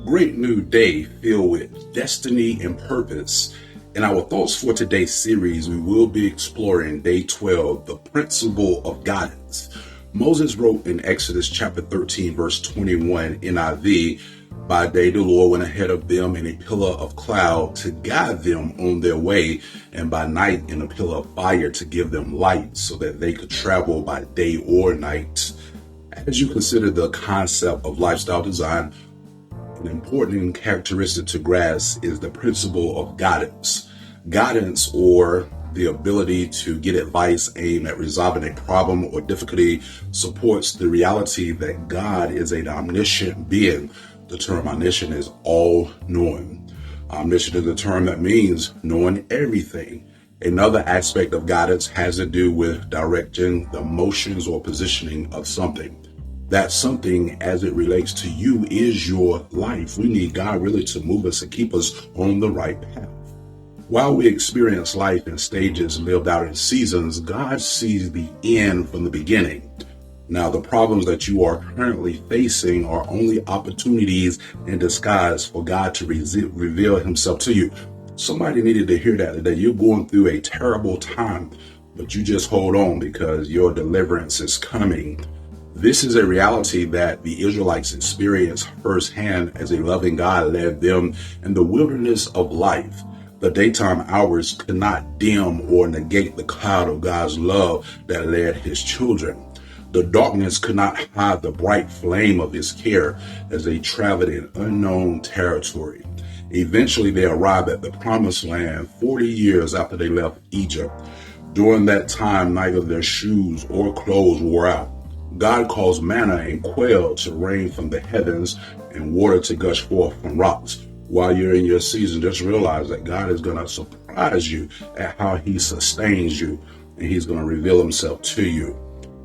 Great new day filled with destiny and purpose. In our thoughts for today's series, we will be exploring day 12, the principle of guidance. Moses wrote in Exodus chapter 13, verse 21 NIV, "By day the Lord went ahead of them in a pillar of cloud to guide them on their way, and by night in a pillar of fire to give them light so that they could travel by day or night." As you consider the concept of lifestyle design, an important characteristic to grasp is the principle of guidance. Guidance, or the ability to get advice aimed at resolving a problem or difficulty, supports the reality that God is an omniscient being. The term omniscient is all-knowing. Omniscient is a term that means knowing everything. Another aspect of guidance has to do with directing the motions or positioning of something. That something, as it relates to you, is your life. We need God really to move us and keep us on the right path. While we experience life in stages lived out in seasons, God sees the end from the beginning. Now, the problems that you are currently facing are only opportunities in disguise for God to reveal himself to you. Somebody needed to hear that you're going through a terrible time, but you just hold on because your deliverance is coming. This is a reality that the Israelites experienced firsthand as a loving God led them in the wilderness of life. The daytime hours could not dim or negate the cloud of God's love that led his children. The darkness could not hide the bright flame of his care as they traveled in unknown territory. Eventually, they arrived at the promised land 40 years after they left Egypt. During that time, neither their shoes or clothes wore out. God caused manna and quail to rain from the heavens and water to gush forth from rocks. While you're in your season, just realize that God is going to surprise you at how he sustains you, and he's going to reveal himself to you.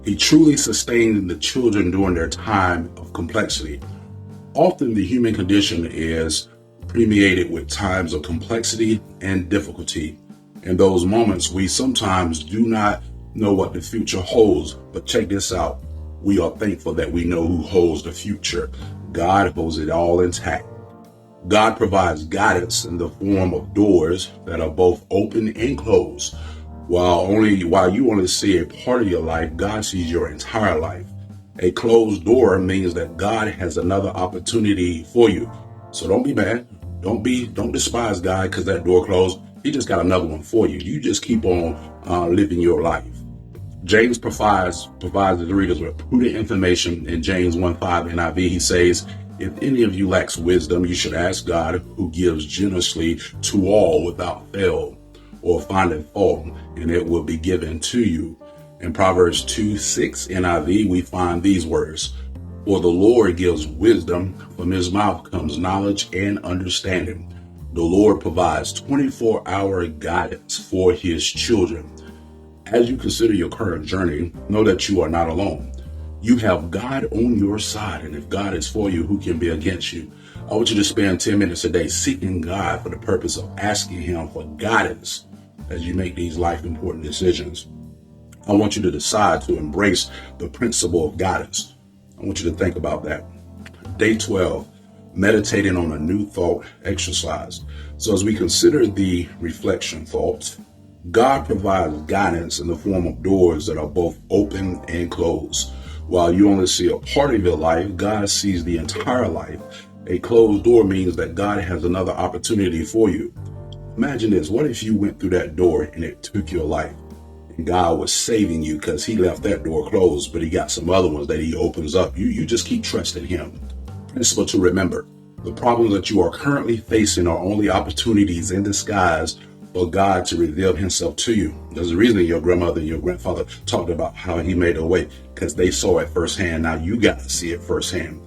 He truly sustained the children during their time of complexity. Often the human condition is permeated with times of complexity and difficulty. In those moments, we sometimes do not know what the future holds, but check this out. We are thankful that we know who holds the future. God holds it all intact. God provides guidance in the form of doors that are both open and closed. While you only see a part of your life, God sees your entire life. A closed door means that God has another opportunity for you. So don't be mad. Don't despise God because that door closed. He just got another one for you. You just keep on living your life. James provides the readers with prudent information in James 1:5 NIV. He says, "If any of you lacks wisdom, you should ask God, who gives generously to all without fail or finding fault, and it will be given to you." In Proverbs 2:6 NIV, we find these words, "For the Lord gives wisdom, from his mouth comes knowledge and understanding." The Lord provides 24-hour guidance for his children. As you consider your current journey, know that you are not alone. You have God on your side, and if God is for you, who can be against you? I want you to spend 10 minutes a day seeking God for the purpose of asking him for guidance as you make these life important decisions. I want you to decide to embrace the principle of guidance. I want you to think about that. Day 12, meditating on a new thought exercise. So as we consider the reflection thoughts, God provides guidance in the form of doors that are both open and closed. While you only see a part of your life, God sees the entire life. A closed door means that God has another opportunity for you. Imagine this. What if you went through that door and it took your life? And God was saving you because he left that door closed, but he got some other ones that he opens up. You just keep trusting him. Principle to remember. The problems that you are currently facing are only opportunities in disguise for God to reveal himself to you. There's a reason your grandmother and your grandfather talked about how he made a way, because they saw it firsthand. Now you got to see it firsthand.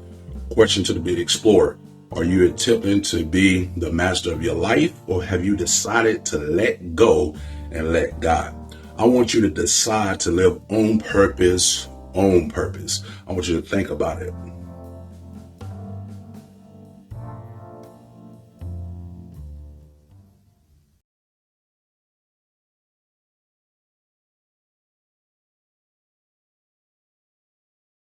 Question to the big explorer. Are you attempting to be the master of your life, or have you decided to let go and let God? I want you to decide to live on purpose. I want you to think about it.